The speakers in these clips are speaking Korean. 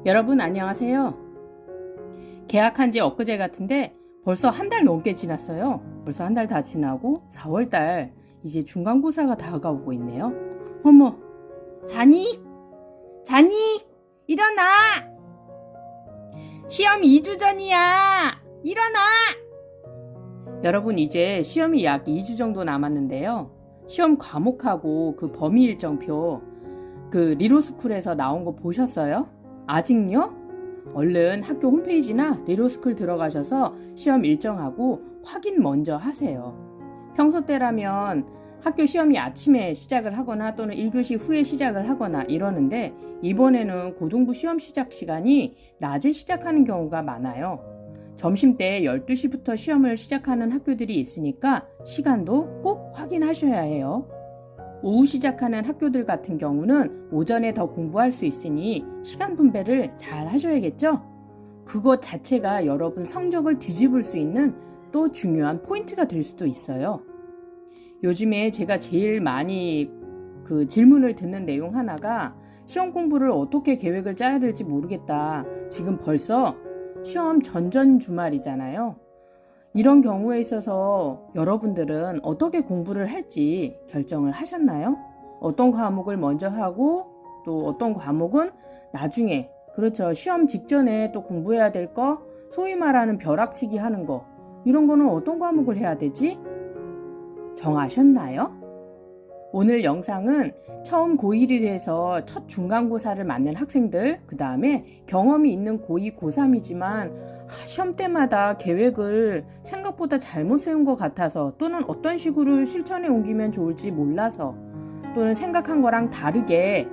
여러분 안녕하세요. 계약한 지 엊그제 같은데 벌써 한 달 넘게 지났어요. 벌써 한 달 다 지나고 4월달 이제 중간고사가 다가오고 있네요. 어머, 자니? 자니? 일어나! 시험 2주 전이야! 일어나! 여러분 이제 시험이 약 2주 정도 남았는데요. 시험 과목하고 그 범위 일정표 그 리로스쿨에서 나온 거 보셨어요? 아직요? 얼른 학교 홈페이지나 리로스쿨 들어가셔서 시험 일정하고 확인 먼저 하세요. 평소 때라면 학교 시험이 아침에 시작을 하거나 또는 1교시 후에 시작을 하거나 이러는데 이번에는 고등부 시험 시작 시간이 낮에 시작하는 경우가 많아요. 점심때 12시부터 시험을 시작하는 학교들이 있으니까 시간도 꼭 확인하셔야 해요. 오후 시작하는 학교들 같은 경우는 오전에 더 공부할 수 있으니 시간 분배를 잘 하셔야겠죠? 그것 자체가 여러분 성적을 뒤집을 수 있는 또 중요한 포인트가 될 수도 있어요. 요즘에 제가 제일 많이 그 질문을 듣는 내용 하나가 시험 공부를 어떻게 계획을 짜야 될지 모르겠다. 지금 벌써 시험 전전 주말이잖아요. 이런 경우에 있어서 여러분들은 어떻게 공부를 할지 결정을 하셨나요? 어떤 과목을 먼저 하고 또 어떤 과목은 나중에, 그렇죠. 시험 직전에 또 공부해야 될 거, 소위 말하는 벼락치기 하는 거, 이런 거는 어떤 과목을 해야 되지? 정하셨나요? 오늘 영상은 처음 고1이 돼서 첫 중간고사를 맞는 학생들, 그 다음에 경험이 있는 고2, 고3이지만 시험 때마다 계획을 생각보다 잘못 세운 것 같아서 또는 어떤 식으로 실천에 옮기면 좋을지 몰라서 또는 생각한 거랑 다르게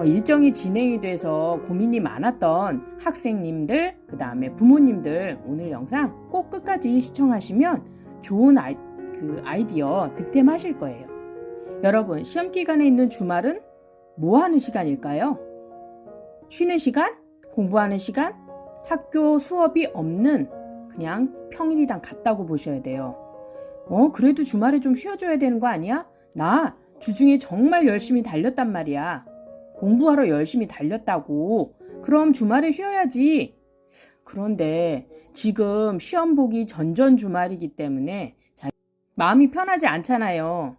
일정이 진행이 돼서 고민이 많았던 학생님들, 그 다음에 부모님들 오늘 영상 꼭 끝까지 시청하시면 좋은 아이디어 득템하실 거예요. 여러분, 시험 기간에 있는 주말은 뭐 하는 시간일까요? 쉬는 시간? 공부하는 시간? 학교 수업이 없는 그냥 평일이랑 같다고 보셔야 돼요. 그래도 주말에 좀 쉬어줘야 되는 거 아니야? 나 주중에 정말 열심히 달렸단 말이야. 공부하러 열심히 달렸다고. 그럼 주말에 쉬어야지. 그런데 지금 시험 보기 전전 주말이기 때문에 마음이 편하지 않잖아요.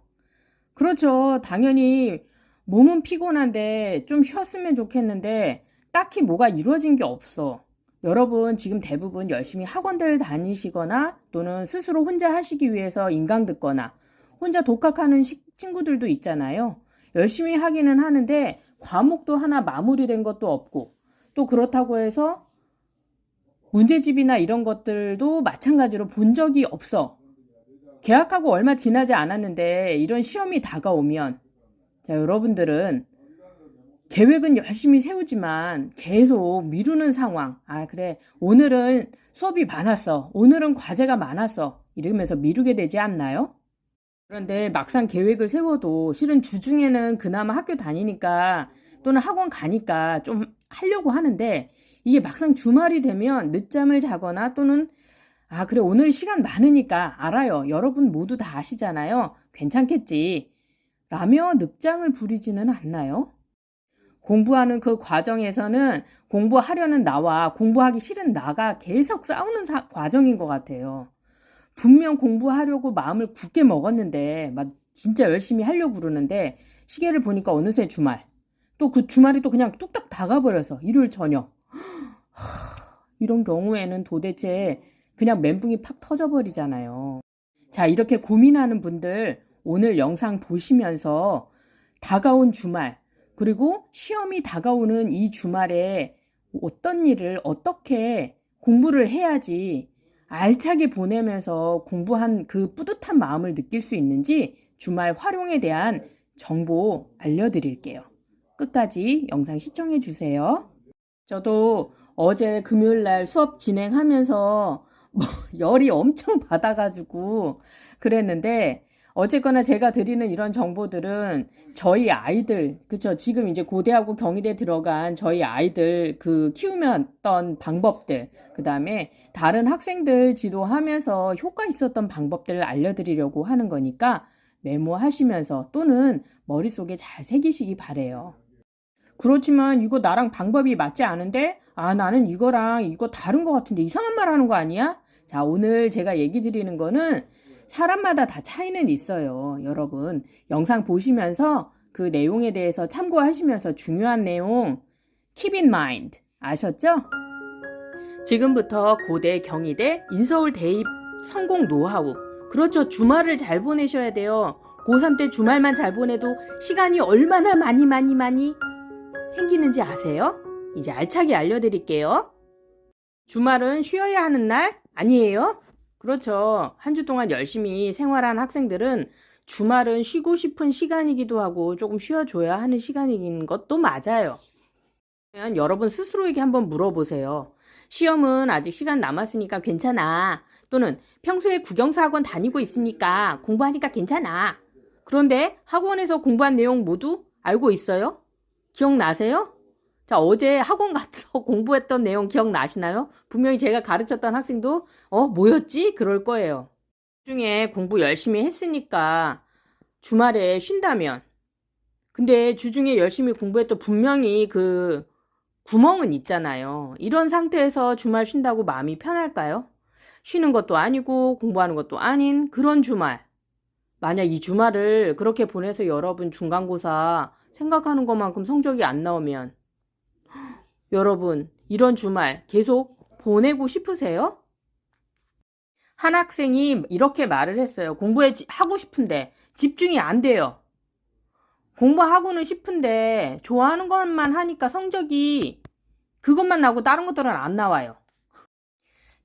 그렇죠. 당연히 몸은 피곤한데 좀 쉬었으면 좋겠는데 딱히 뭐가 이루어진 게 없어. 여러분 지금 대부분 열심히 학원들 다니시거나 또는 스스로 혼자 하시기 위해서 인강 듣거나 혼자 독학하는 친구들도 있잖아요. 열심히 하기는 하는데 과목도 하나 마무리된 것도 없고 또 그렇다고 해서 문제집이나 이런 것들도 마찬가지로 본 적이 없어. 개학하고 얼마 지나지 않았는데 이런 시험이 다가오면 자, 여러분들은 계획은 열심히 세우지만 계속 미루는 상황. 그래. 오늘은 수업이 많았어. 오늘은 과제가 많았어. 이러면서 미루게 되지 않나요? 그런데 막상 계획을 세워도 실은 주중에는 그나마 학교 다니니까 또는 학원 가니까 좀 하려고 하는데 이게 막상 주말이 되면 늦잠을 자거나 또는 그래, 오늘 시간 많으니까 알아요. 여러분 모두 다 아시잖아요. 괜찮겠지. 라며 늑장을 부리지는 않나요? 공부하는 그 과정에서는 공부하려는 나와 공부하기 싫은 나가 계속 싸우는 과정인 것 같아요. 분명 공부하려고 마음을 굳게 먹었는데 막 진짜 열심히 하려고 그러는데 시계를 보니까 어느새 주말. 또 그 주말이 또 그냥 뚝딱 다가버려서 일요일 저녁. 이런 경우에는 도대체 그냥 멘붕이 팍 터져버리잖아요. 자, 이렇게 고민하는 분들 오늘 영상 보시면서 다가온 주말, 그리고 시험이 다가오는 이 주말에 어떤 일을 어떻게 공부를 해야지 알차게 보내면서 공부한 그 뿌듯한 마음을 느낄 수 있는지 주말 활용에 대한 정보 알려드릴게요. 끝까지 영상 시청해 주세요. 저도 어제 금요일날 수업 진행하면서 열이 엄청 받아가지고 그랬는데 어쨌거나 제가 드리는 이런 정보들은 저희 아이들, 그쵸? 지금 이제 고대하고 경희대 들어간 저희 아이들 그 키우면던 방법들, 그 다음에 다른 학생들 지도하면서 효과 있었던 방법들을 알려드리려고 하는 거니까 메모하시면서 또는 머릿속에 잘 새기시기 바래요. 그렇지만 이거 나랑 방법이 맞지 않은데? 아, 나는 이거랑 이거 다른 것 같은데 이상한 말 하는 거 아니야? 자, 오늘 제가 얘기 드리는 거는 사람마다 다 차이는 있어요. 여러분, 영상 보시면서 그 내용에 대해서 참고하시면서 중요한 내용 keep in mind. 아셨죠? 지금부터 고대 경희대 인서울 대입 성공 노하우. 그렇죠. 주말을 잘 보내셔야 돼요. 고3 때 주말만 잘 보내도 시간이 얼마나 많이 생기는지 아세요? 이제 알차게 알려드릴게요. 주말은 쉬어야 하는 날 아니에요? 그렇죠. 한 주 동안 열심히 생활한 학생들은 주말은 쉬고 싶은 시간이기도 하고 조금 쉬어줘야 하는 시간인 것도 맞아요. 여러분 스스로에게 한번 물어보세요. 시험은 아직 시간 남았으니까 괜찮아. 또는 평소에 국영수 학원 다니고 있으니까 공부하니까 괜찮아. 그런데 학원에서 공부한 내용 모두 알고 있어요? 기억나세요? 자, 어제 학원 가서 공부했던 내용 기억나시나요? 분명히 제가 가르쳤던 학생도 뭐였지? 그럴 거예요. 중에 공부 열심히 했으니까 주말에 쉰다면 근데 주중에 열심히 공부했던 분명히 그 구멍은 있잖아요. 이런 상태에서 주말 쉰다고 마음이 편할까요? 쉬는 것도 아니고 공부하는 것도 아닌 그런 주말. 만약 이 주말을 그렇게 보내서 여러분 중간고사 생각하는 것만큼 성적이 안 나오면 여러분 이런 주말 계속 보내고 싶으세요? 한 학생이 이렇게 말을 했어요. 하고 싶은데 집중이 안 돼요. 공부하고는 싶은데 좋아하는 것만 하니까 성적이 그것만 나오고 다른 것들은 안 나와요.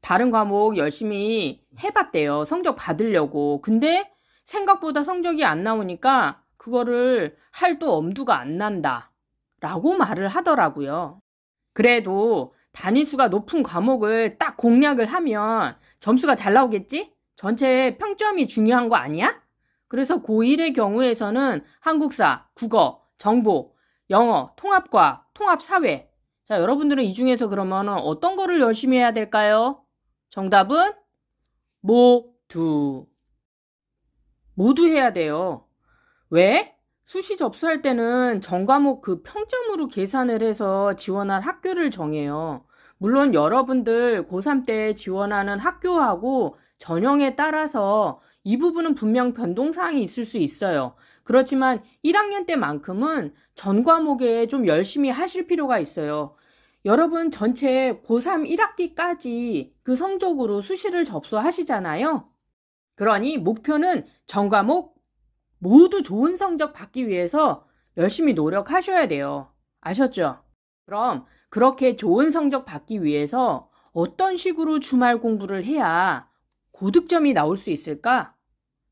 다른 과목 열심히 해봤대요. 성적 받으려고. 근데 생각보다 성적이 안 나오니까 그거를 할 또 엄두가 안 난다. 라고 말을 하더라고요. 그래도 단위수가 높은 과목을 딱 공략을 하면 점수가 잘 나오겠지? 전체 평점이 중요한 거 아니야? 그래서 고1의 경우에서는 한국사, 국어, 정보, 영어, 통합과, 통합사회. 자, 여러분들은 이 중에서 그러면 어떤 거를 열심히 해야 될까요? 정답은 모두. 모두 해야 돼요. 왜? 수시 접수할 때는 전과목 그 평점으로 계산을 해서 지원할 학교를 정해요. 물론 여러분들 고3 때 지원하는 학교하고 전형에 따라서 이 부분은 분명 변동사항이 있을 수 있어요. 그렇지만 1학년 때만큼은 전 과목에 좀 열심히 하실 필요가 있어요. 여러분 전체 고3 1학기까지 그 성적으로 수시를 접수하시잖아요. 그러니 목표는 전 과목 모두 좋은 성적 받기 위해서 열심히 노력하셔야 돼요. 아셨죠? 그럼 그렇게 좋은 성적 받기 위해서 어떤 식으로 주말 공부를 해야 고득점이 나올 수 있을까?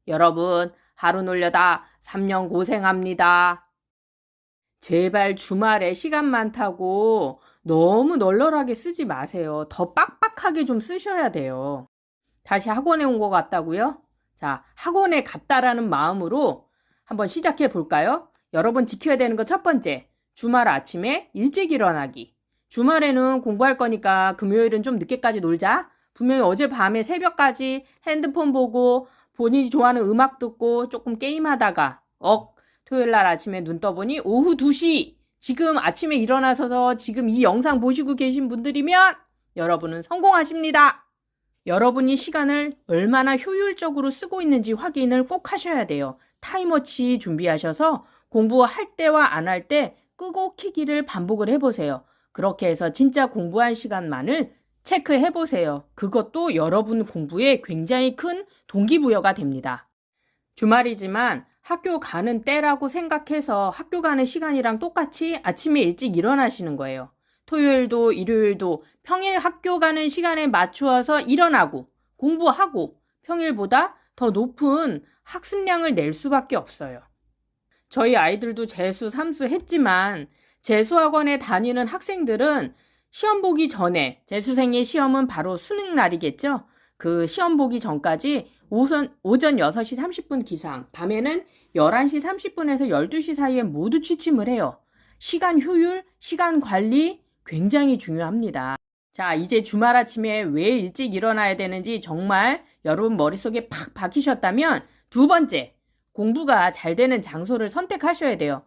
여러분, 하루 놀려다 3년 고생합니다. 제발 주말에 시간 많다고 너무 널널하게 쓰지 마세요. 더 빡빡하게 좀 쓰셔야 돼요. 다시 학원에 온 것 같다고요? 자, 학원에 갔다라는 마음으로 한번 시작해 볼까요? 여러분 지켜야 되는 거 첫 번째, 주말 아침에 일찍 일어나기. 주말에는 공부할 거니까 금요일은 좀 늦게까지 놀자. 분명히 어젯밤에 새벽까지 핸드폰 보고 본인이 좋아하는 음악 듣고 조금 게임하다가 토요일 날 아침에 눈 떠보니 오후 2시. 지금 아침에 일어나셔서 지금 이 영상 보시고 계신 분들이면 여러분은 성공하십니다. 여러분이 시간을 얼마나 효율적으로 쓰고 있는지 확인을 꼭 하셔야 돼요. 타임워치 준비하셔서 공부할 때와 안 할 때 끄고 키기를 반복을 해보세요. 그렇게 해서 진짜 공부할 시간만을 체크해보세요. 그것도 여러분 공부에 굉장히 큰 동기부여가 됩니다. 주말이지만 학교 가는 때라고 생각해서 학교 가는 시간이랑 똑같이 아침에 일찍 일어나시는 거예요. 토요일도 일요일도 평일 학교 가는 시간에 맞추어서 일어나고 공부하고 평일보다 더 높은 학습량을 낼 수밖에 없어요. 저희 아이들도 재수, 삼수 했지만 재수학원에 다니는 학생들은 시험 보기 전에 재수생의 시험은 바로 수능 날이겠죠. 그 시험 보기 전까지 오전 6시 30분 기상, 밤에는 11시 30분에서 12시 사이에 모두 취침을 해요. 시간 효율, 시간 관리 굉장히 중요합니다. 자, 이제 주말 아침에 왜 일찍 일어나야 되는지 정말 여러분 머릿속에 팍 박히셨다면 두 번째, 공부가 잘 되는 장소를 선택하셔야 돼요.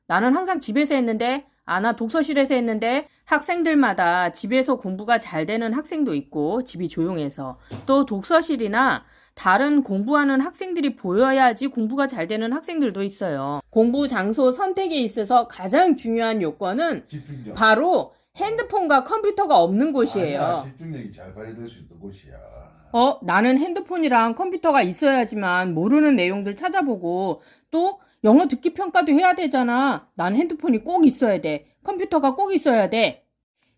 나는 항상 집에서 했는데 아, 나 독서실에서 했는데 학생들마다 집에서 공부가 잘 되는 학생도 있고 집이 조용해서 또 독서실이나 다른 공부하는 학생들이 보여야지 공부가 잘 되는 학생들도 있어요. 공부 장소 선택에 있어서 가장 중요한 요건은 집중력. 바로 핸드폰과 컴퓨터가 없는 곳이에요. 아니야, 집중력이 잘 발휘될 수 있는 곳이야. 나는 핸드폰이랑 컴퓨터가 있어야지만 모르는 내용들 찾아보고 또 영어 듣기 평가도 해야 되잖아. 난 핸드폰이 꼭 있어야 돼. 컴퓨터가 꼭 있어야 돼.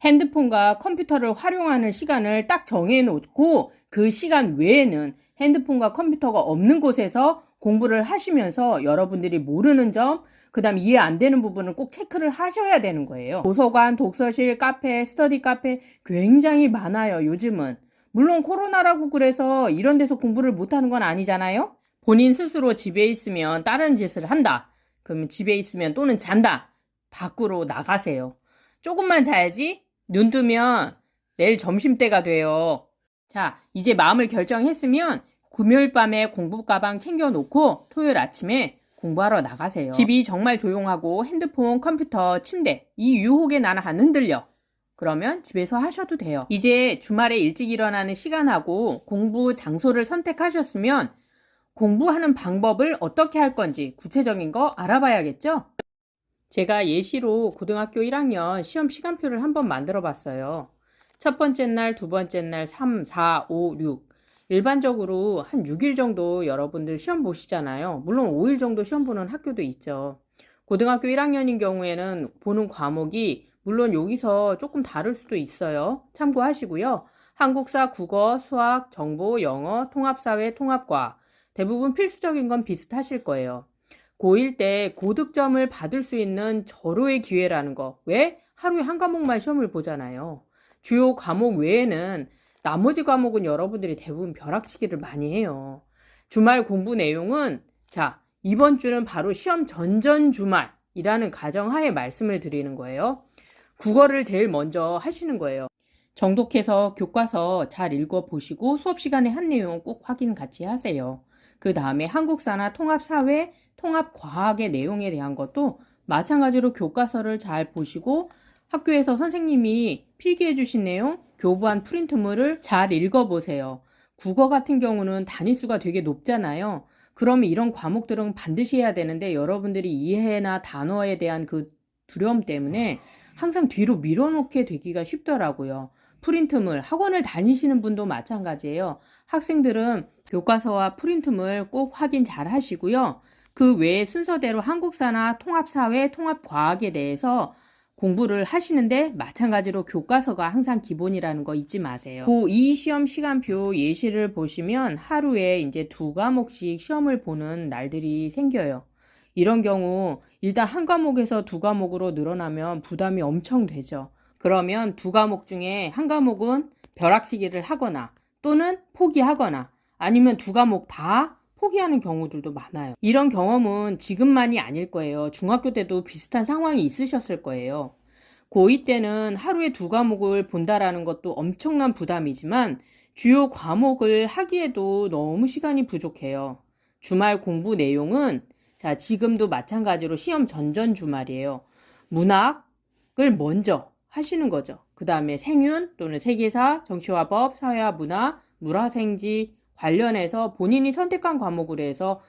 핸드폰과 컴퓨터를 활용하는 시간을 딱 정해놓고 그 시간 외에는 핸드폰과 컴퓨터가 없는 곳에서 공부를 하시면서 여러분들이 모르는 점, 그 다음 이해 안 되는 부분을 꼭 체크를 하셔야 되는 거예요. 도서관, 독서실, 카페, 스터디 카페 굉장히 많아요, 요즘은. 물론 코로나라고 그래서 이런 데서 공부를 못하는 건 아니잖아요. 본인 스스로 집에 있으면 다른 짓을 한다. 그러면 집에 있으면 또는 잔다. 밖으로 나가세요. 조금만 자야지 눈 뜨면 내일 점심때가 돼요. 자, 이제 마음을 결정했으면 금요일 밤에 공부 가방 챙겨놓고 토요일 아침에 공부하러 나가세요. 집이 정말 조용하고 핸드폰, 컴퓨터, 침대 이 유혹에 나는 안 흔들려. 그러면 집에서 하셔도 돼요. 이제 주말에 일찍 일어나는 시간하고 공부 장소를 선택하셨으면 공부하는 방법을 어떻게 할 건지 구체적인 거 알아봐야겠죠? 제가 예시로 고등학교 1학년 시험 시간표를 한번 만들어 봤어요. 첫 번째 날, 두 번째 날, 3, 4, 5, 6. 일반적으로 한 6일 정도 여러분들 시험 보시잖아요. 물론 5일 정도 시험 보는 학교도 있죠. 고등학교 1학년인 경우에는 보는 과목이 물론 여기서 조금 다를 수도 있어요. 참고하시고요. 한국사, 국어, 수학, 정보, 영어, 통합사회, 통합과학. 대부분 필수적인 건 비슷하실 거예요. 고1 때 고득점을 받을 수 있는 절호의 기회라는 거. 왜? 하루에 한 과목만 시험을 보잖아요. 주요 과목 외에는 나머지 과목은 여러분들이 대부분 벼락치기를 많이 해요. 주말 공부 내용은 자, 이번 주는 바로 시험 전전 주말이라는 가정하에 말씀을 드리는 거예요. 국어를 제일 먼저 하시는 거예요. 정독해서 교과서 잘 읽어보시고 수업 시간에 한 내용 꼭 확인 같이 하세요. 그 다음에 한국사나 통합사회, 통합과학의 내용에 대한 것도 마찬가지로 교과서를 잘 보시고 학교에서 선생님이 필기해 주신 내용, 교부한 프린트물을 잘 읽어보세요. 국어 같은 경우는 단위수가 되게 높잖아요. 그러면 이런 과목들은 반드시 해야 되는데 여러분들이 이해나 단어에 대한 그 두려움 때문에 항상 뒤로 밀어놓게 되기가 쉽더라고요. 프린트물, 학원을 다니시는 분도 마찬가지예요. 학생들은 교과서와 프린트물 꼭 확인 잘 하시고요. 그 외에 순서대로 한국사나 통합사회, 통합과학에 대해서 공부를 하시는데 마찬가지로 교과서가 항상 기본이라는 거 잊지 마세요. 이 시험 시간표 예시를 보시면 하루에 이제 2과목씩 시험을 보는 날들이 생겨요. 이런 경우 일단 한 과목에서 2과목으로 늘어나면 부담이 엄청 되죠. 그러면 2과목 중에 한 과목은 벼락치기를 하거나 또는 포기하거나 아니면 2과목 다 포기하는 경우들도 많아요. 이런 경험은 지금만이 아닐 거예요. 중학교 때도 비슷한 상황이 있으셨을 거예요. 고2 때는 하루에 2과목을 본다라는 것도 엄청난 부담이지만 주요 과목을 하기에도 너무 시간이 부족해요. 주말 공부 내용은 자, 지금도 마찬가지로 시험 전전 주말이에요. 문학을 먼저 하시는 거죠. 그 다음에 생윤 또는 세계사, 정치와 법, 사회와 문화, 물화생지 관련해서 본인이 선택한 과목으로 해서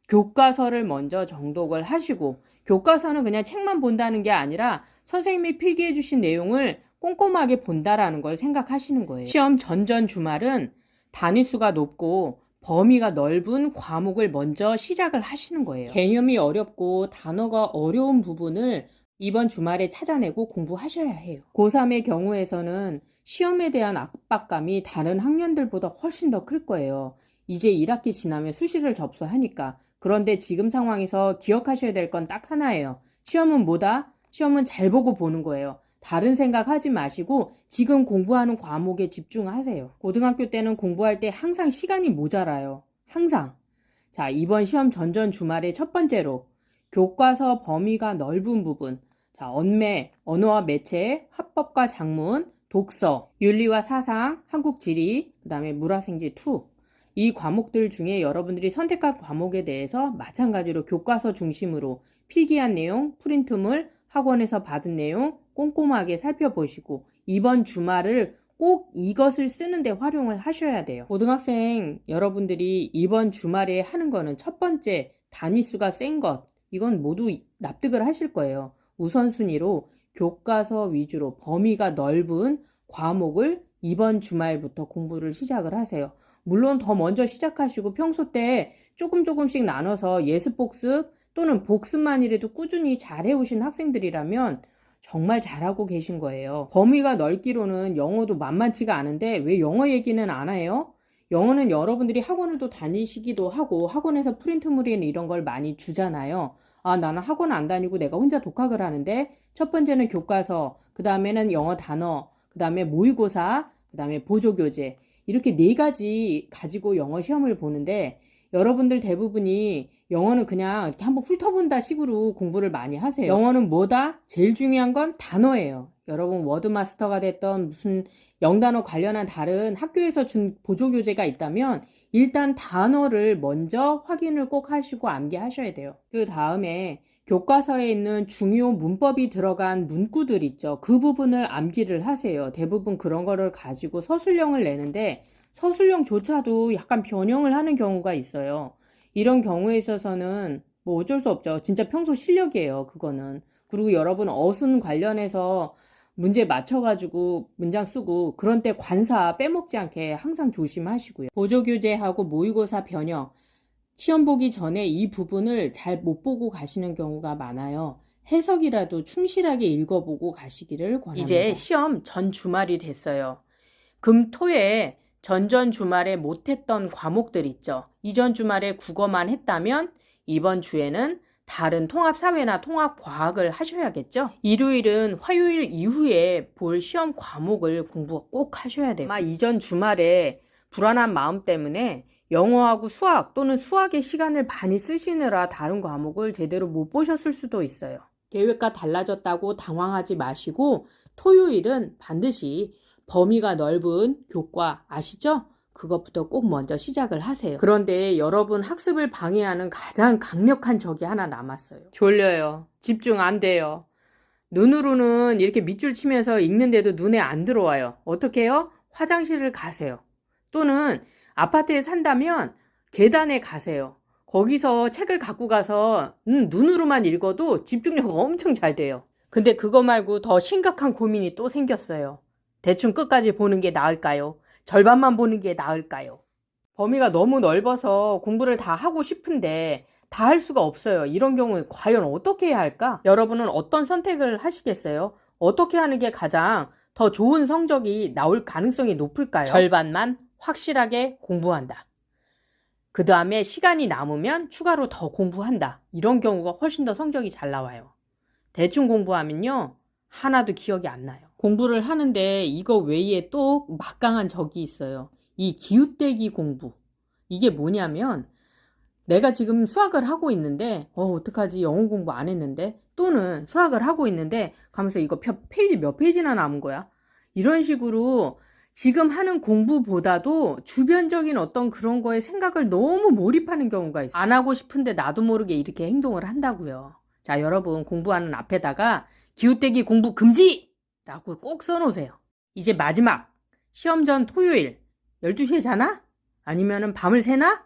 교과서를 먼저 정독을 하시고 교과서는 그냥 책만 본다는 게 아니라 선생님이 필기해 주신 내용을 꼼꼼하게 본다라는 걸 생각하시는 거예요. 시험 전전 주말은 단위수가 높고 범위가 넓은 과목을 먼저 시작을 하시는 거예요. 개념이 어렵고 단어가 어려운 부분을 이번 주말에 찾아내고 공부하셔야 해요. 고3의 경우에서는 시험에 대한 압박감이 다른 학년들보다 훨씬 더 클 거예요. 이제 1학기 지나면 수시를 접수하니까. 그런데 지금 상황에서 기억하셔야 될 건 딱 하나예요. 시험은 뭐다? 시험은 잘 보고 보는 거예요. 다른 생각하지 마시고 지금 공부하는 과목에 집중하세요. 고등학교 때는 공부할 때 항상 시간이 모자라요. 항상. 자, 이번 시험 전전 주말에 첫 번째로 교과서 범위가 넓은 부분. 자, 언매, 언어와 매체, 합법과 작문, 독서, 윤리와 사상, 한국 지리, 그 다음에 물화생지 2. 이 과목들 중에 여러분들이 선택한 과목에 대해서 마찬가지로 교과서 중심으로 필기한 내용, 프린트물 학원에서 받은 내용 꼼꼼하게 살펴보시고 이번 주말을 꼭 이것을 쓰는데 활용을 하셔야 돼요. 고등학생 여러분들이 이번 주말에 하는 거는 첫 번째, 단위수가 센 것. 이건 모두 납득을 하실 거예요. 우선순위로 교과서 위주로 범위가 넓은 과목을 이번 주말부터 공부를 시작을 하세요. 물론 더 먼저 시작하시고 평소 때 조금씩 나눠서 예습복습 또는 복습만이라도 꾸준히 잘 해오신 학생들이라면 정말 잘하고 계신 거예요. 범위가 넓기로는 영어도 만만치가 않은데 왜 영어 얘기는 안 해요? 영어는 여러분들이 학원을 또 다니시기도 하고 학원에서 프린트물이나 이런 걸 많이 주잖아요. 아, 나는 학원 안 다니고 내가 혼자 독학을 하는데 첫 번째는 교과서, 그 다음에는 영어 단어, 그 다음에 모의고사, 그 다음에 보조교재 이렇게 4가지 가지고 영어 시험을 보는데 여러분들 대부분이 영어는 그냥 이렇게 한번 훑어본다 식으로 공부를 많이 하세요. 영어는 뭐다? 제일 중요한 건 단어예요. 여러분 워드마스터가 됐던 무슨 영단어 관련한 다른 학교에서 준 보조교재가 있다면 일단 단어를 먼저 확인을 꼭 하시고 암기하셔야 돼요. 그 다음에 교과서에 있는 중요 문법이 들어간 문구들 있죠. 그 부분을 암기를 하세요. 대부분 그런 거를 가지고 서술형을 내는데 서술형조차도 약간 변형을 하는 경우가 있어요. 이런 경우에 있어서는 뭐 어쩔 수 없죠. 진짜 평소 실력이에요, 그거는. 그리고 여러분 어순 관련해서 문제 맞춰가지고 문장 쓰고 그런 때 관사 빼먹지 않게 항상 조심하시고요. 보조교재하고 모의고사 변형. 시험 보기 전에 이 부분을 잘 못 보고 가시는 경우가 많아요. 해석이라도 충실하게 읽어보고 가시기를 권합니다. 이제 시험 전 주말이 됐어요. 금, 토에 전전 주말에 못했던 과목들 있죠. 이전 주말에 국어만 했다면 이번 주에는 다른 통합사회나 통합과학을 하셔야겠죠. 일요일은 화요일 이후에 볼 시험 과목을 공부 꼭 하셔야 돼요. 아마 이전 주말에 불안한 마음 때문에 영어하고 수학 또는 수학의 시간을 많이 쓰시느라 다른 과목을 제대로 못 보셨을 수도 있어요. 계획과 달라졌다고 당황하지 마시고 토요일은 반드시 범위가 넓은 교과 아시죠? 그것부터 꼭 먼저 시작을 하세요. 그런데 여러분 학습을 방해하는 가장 강력한 적이 하나 남았어요. 졸려요. 집중 안 돼요. 눈으로는 이렇게 밑줄 치면서 읽는데도 눈에 안 들어와요. 어떻게 해요? 화장실을 가세요. 또는 아파트에 산다면 계단에 가세요. 거기서 책을 갖고 가서 눈으로만 읽어도 집중력 엄청 잘 돼요. 근데 그거 말고 더 심각한 고민이 또 생겼어요. 대충 끝까지 보는 게 나을까요? 절반만 보는 게 나을까요? 범위가 너무 넓어서 공부를 다 하고 싶은데 다 할 수가 없어요. 이런 경우에 과연 어떻게 해야 할까? 여러분은 어떤 선택을 하시겠어요? 어떻게 하는 게 가장 더 좋은 성적이 나올 가능성이 높을까요? 절반만 확실하게 공부한다. 그 다음에 시간이 남으면 추가로 더 공부한다. 이런 경우가 훨씬 더 성적이 잘 나와요. 대충 공부하면요, 하나도 기억이 안 나요. 공부를 하는데 이거 외에 또 막강한 적이 있어요. 이 기웃대기 공부. 이게 뭐냐면 내가 지금 수학을 하고 있는데 어떡하지? 영어 공부 안 했는데? 또는 수학을 하고 있는데 가면서 이거 페이지 몇 페이지나 남은 거야? 이런 식으로 지금 하는 공부보다도 주변적인 어떤 그런 거에 생각을 너무 몰입하는 경우가 있어요. 안 하고 싶은데 나도 모르게 이렇게 행동을 한다고요. 자, 여러분 공부하는 앞에다가 기웃대기 공부 금지! 라고 꼭 써놓으세요. 이제 마지막 시험 전 토요일 12시에 자나? 아니면은 밤을 새나?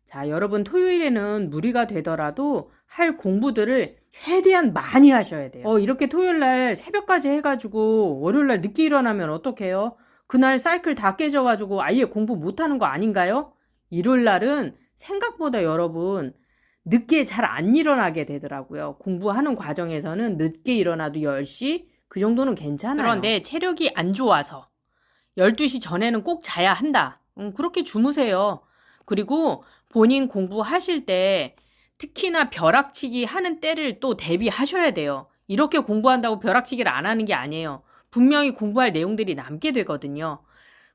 자, 여러분 토요일에는 무리가 되더라도 할 공부들을 최대한 많이 하셔야 돼요. 이렇게 토요일날 새벽까지 해가지고 월요일날 늦게 일어나면 어떡해요? 그날 사이클 다 깨져가지고 아예 공부 못하는 거 아닌가요? 일요일날은 생각보다 여러분 늦게 잘 안 일어나게 되더라고요. 공부하는 과정에서는 늦게 일어나도 10시 그 정도는 괜찮아요. 그런데 체력이 안 좋아서 12시 전에는 꼭 자야 한다. 그렇게 주무세요. 그리고 본인 공부하실 때 특히나 벼락치기 하는 때를 또 대비하셔야 돼요. 이렇게 공부한다고 벼락치기를 안 하는 게 아니에요. 분명히 공부할 내용들이 남게 되거든요.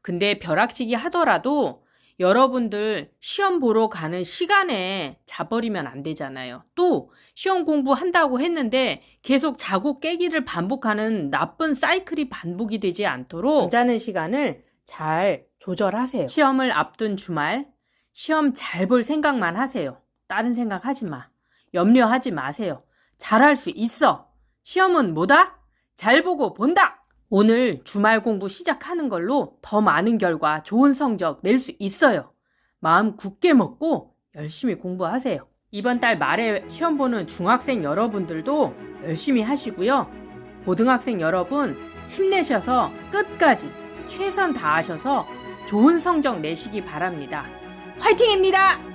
근데 벼락치기 하더라도 여러분들 시험 보러 가는 시간에 자버리면 안 되잖아요. 또 시험 공부한다고 했는데 계속 자고 깨기를 반복하는 나쁜 사이클이 반복이 되지 않도록 잠자는 시간을 잘 조절하세요. 시험을 앞둔 주말 시험 잘 볼 생각만 하세요. 다른 생각 하지 마. 염려하지 마세요. 잘할 수 있어. 시험은 뭐다? 잘 보고 본다! 오늘 주말 공부 시작하는 걸로 더 많은 결과 좋은 성적 낼 수 있어요. 마음 굳게 먹고 열심히 공부하세요. 이번 달 말에 시험 보는 중학생 여러분들도 열심히 하시고요. 고등학생 여러분 힘내셔서 끝까지 최선 다하셔서 좋은 성적 내시기 바랍니다. 화이팅입니다!